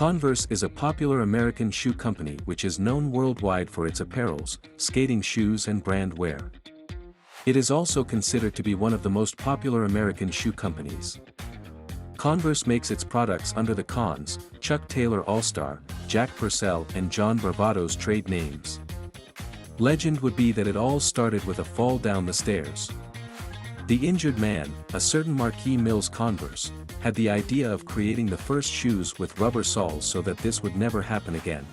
Converse is a popular American shoe company which is known worldwide for its apparels, skating shoes and brand wear. It is also considered to be one of the most popular American shoe companies. Converse makes its products under the Cons, Chuck Taylor AllStar, Jack Purcell and John Barbado's trade names. Legend would be that it all started with a fall down the stairs. The injured man, a certain Marquis Mills Converse, had the idea of creating the first shoes with rubber soles so that this would never happen again.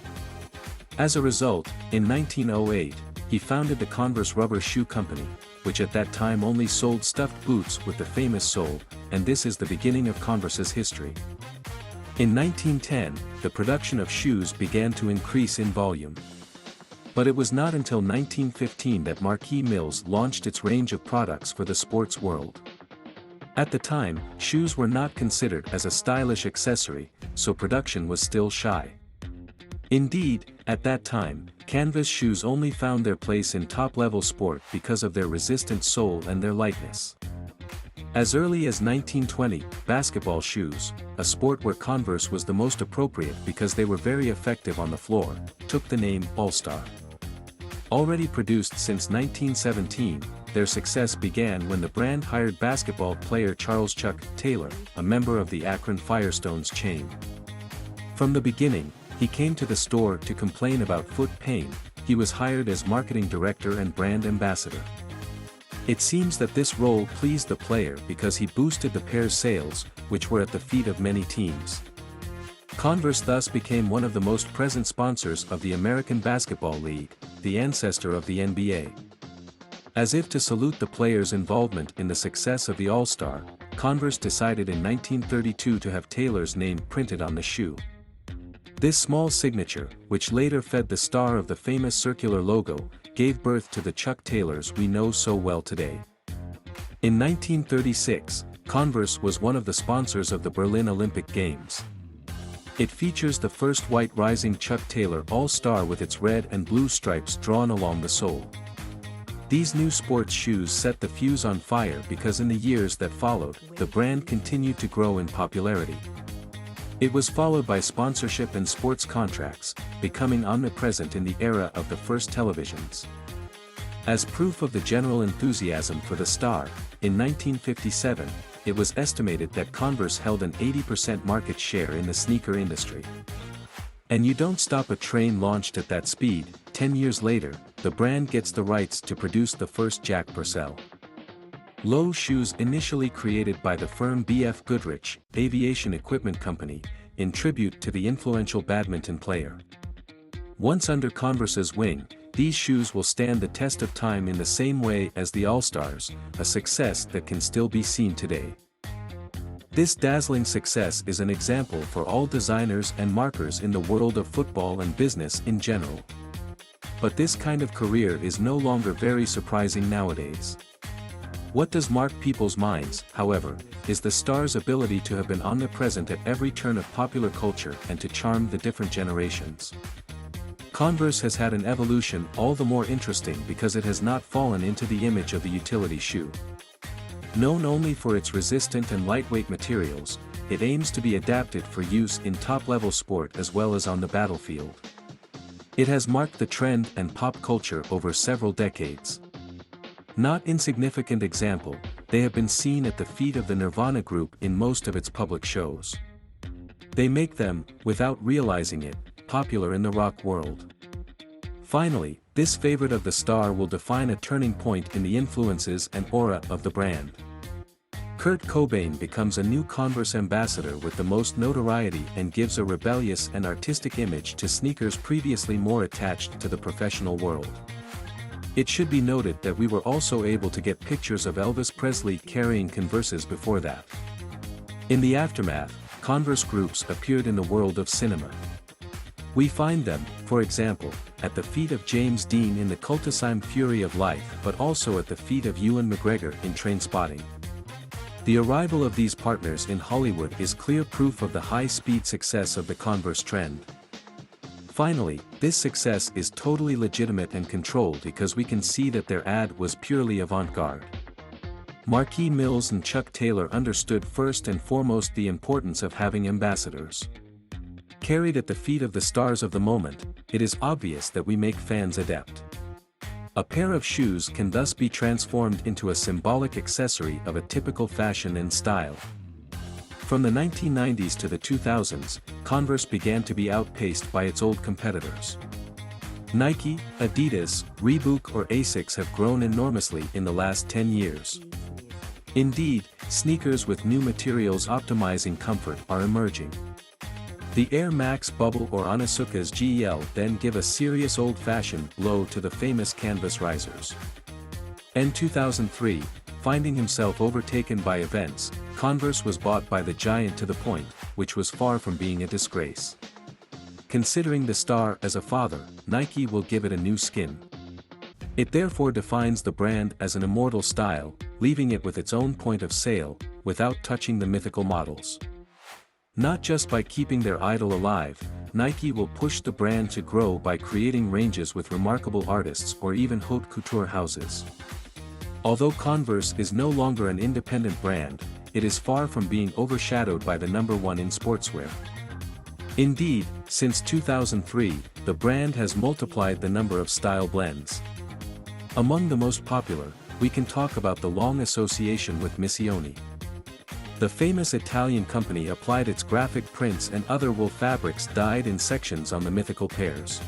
As a result, in 1908, he founded the Converse Rubber Shoe Company, which at that time only sold stuffed boots with the famous sole, and this is the beginning of Converse's history. In 1910, the production of shoes began to increase in volume. But it was not until 1915 that Marquis Mills launched its range of products for the sports world. At the time, shoes were not considered as a stylish accessory, so production was still shy. Indeed, at that time, canvas shoes only found their place in top-level sport because of their resistant sole and their lightness. As early as 1920, basketball shoes, a sport where Converse was the most appropriate because they were very effective on the floor, took the name AllStar. Already produced since 1917, their success began when the brand hired basketball player Charles Chuck Taylor, a member of the Akron Firestones chain. From the beginning, he came to the store to complain about foot pain. He was hired as marketing director and brand ambassador. It seems that this role pleased the player because he boosted the pair's sales, which were at the feet of many teams. Converse thus became one of the most present sponsors of the American Basketball League, the ancestor of the NBA. As if to salute the players' involvement in the success of the All-Star, Converse decided in 1932 to have Taylor's name printed on the shoe. This small signature, which later fed the star of the famous circular logo, gave birth to the Chuck Taylors we know so well today. In 1936, Converse was one of the sponsors of the Berlin Olympic Games. It features the first white rising Chuck Taylor All-Star with its red and blue stripes drawn along the sole. These new sports shoes set the fuse on fire because in the years that followed, the brand continued to grow in popularity. It was followed by sponsorship and sports contracts, becoming omnipresent in the era of the first televisions. As proof of the general enthusiasm for the star, in 1957, it was estimated that Converse held an 80% market share in the sneaker industry. And you don't stop a train launched at that speed. 10 years later, the brand gets the rights to produce the first Jack Purcell low shoes, initially created by the firm B.F. Goodrich, Aviation Equipment Company, in tribute to the influential badminton player. Once under Converse's wing, these shoes will stand the test of time in the same way as the All-Stars, a success that can still be seen today. This dazzling success is an example for all designers and markers in the world of football and business in general. But this kind of career is no longer very surprising nowadays. What does mark people's minds, however, is the star's ability to have been omnipresent at every turn of popular culture and to charm the different generations. Converse has had an evolution all the more interesting because it has not fallen into the image of the utility shoe. Known only for its resistant and lightweight materials, it aims to be adapted for use in top-level sport as well as on the battlefield. It has marked the trend and pop culture over several decades. Not insignificant example, they have been seen at the feet of the Nirvana group in most of its public shows. They make them, without realizing it, popular in the rock world. Finally, this favorite of the star will define a turning point in the influences and aura of the brand. Kurt Cobain becomes a new Converse ambassador with the most notoriety and gives a rebellious and artistic image to sneakers previously more attached to the professional world. It should be noted that we were also able to get pictures of Elvis Presley carrying Converses before that. In the aftermath, Converse groups appeared in the world of cinema. We find them, for example, at the feet of James Dean in the Cultissime Fury of Life but also at the feet of Ewan McGregor in Trainspotting. The arrival of these partners in Hollywood is clear proof of the high-speed success of the Converse trend. Finally, this success is totally legitimate and controlled because we can see that their ad was purely avant-garde. Marquis Mills and Chuck Taylor understood first and foremost the importance of having ambassadors. Carried at the feet of the stars of the moment, it is obvious that we make fans adept. A pair of shoes can thus be transformed into a symbolic accessory of a typical fashion and style. From the 1990s to the 2000s, Converse began to be outpaced by its old competitors. Nike, Adidas, Reebok or Asics have grown enormously in the last 10 years. Indeed, sneakers with new materials optimizing comfort are emerging. The Air Max Bubble or Onitsuka's GEL then give a serious old-fashioned blow to the famous canvas risers. In 2003, finding himself overtaken by events, Converse was bought by the giant to the point, which was far from being a disgrace. Considering the star as a father, Nike will give it a new skin. It therefore defines the brand as an immortal style, leaving it with its own point of sale, without touching the mythical models. Not just by keeping their idol alive, Nike will push the brand to grow by creating ranges with remarkable artists or even haute couture houses. Although Converse is no longer an independent brand, it is far from being overshadowed by the number one in sportswear. Indeed, since 2003, the brand has multiplied the number of style blends. Among the most popular, we can talk about the long association with Missioni. The famous Italian company applied its graphic prints and other wool fabrics dyed in sections on the mythical pairs.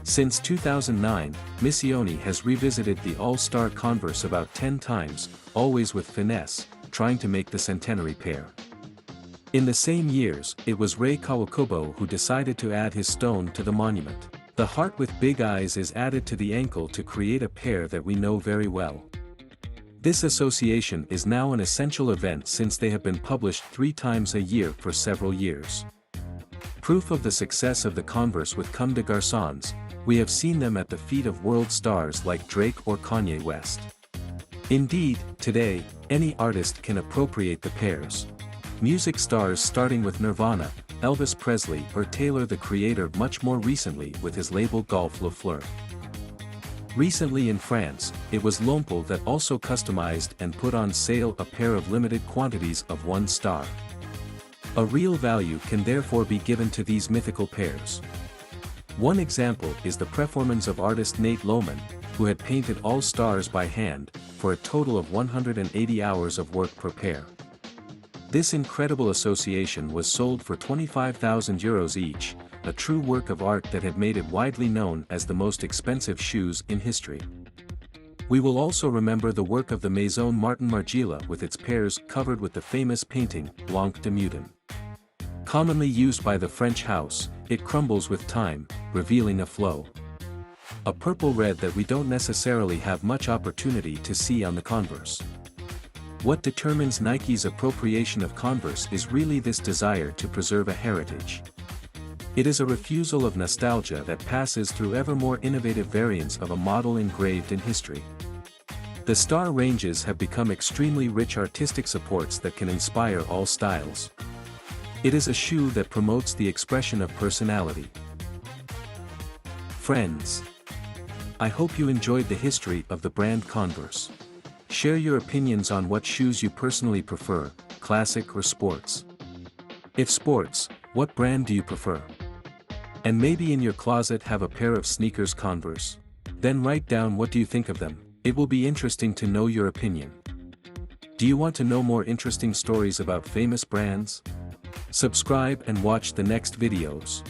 Since 2009, Missioni has revisited the AllStar Converse about 10 times, always with finesse, trying to make the centenary pair. In the same years, it was Rei Kawakubo who decided to add his stone to the monument. The heart with big eyes is added to the ankle to create a pair that we know very well. This association is now an essential event since they have been published 3 times a year for several years. Proof of the success of the Converse with Comme des Garçons, we have seen them at the feet of world stars like Drake or Kanye West. Indeed, today, any artist can appropriate the pairs. Music stars starting with Nirvana, Elvis Presley or Taylor the Creator much more recently with his label Golf Le Fleur. Recently in France, it was L'Ompel that also customized and put on sale a pair of limited quantities of 1 star. A real value can therefore be given to these mythical pairs. One example is the performance of artist Nate Lohman, who had painted all stars by hand, for a total of 180 hours of work per pair. This incredible association was sold for €25,000 each, a true work of art that had made it widely known as the most expensive shoes in history. We will also remember the work of the Maison Martin Margiela with its pairs covered with the famous painting, Blanc de Meudon. Commonly used by the French house, it crumbles with time, revealing a flow. A purple red that we don't necessarily have much opportunity to see on the Converse. What determines Nike's appropriation of Converse is really this desire to preserve a heritage. It is a refusal of nostalgia that passes through ever more innovative variants of a model engraved in history. The star ranges have become extremely rich artistic supports that can inspire all styles. It is a shoe that promotes the expression of personality. Friends, I hope you enjoyed the history of the brand Converse. Share your opinions on what shoes you personally prefer, classic or sports. If sports, what brand do you prefer? And maybe in your closet have a pair of sneakers Converse. Then write down what do you think of them. It will be interesting to know your opinion. Do you want to know more interesting stories about famous brands? Subscribe and watch the next videos.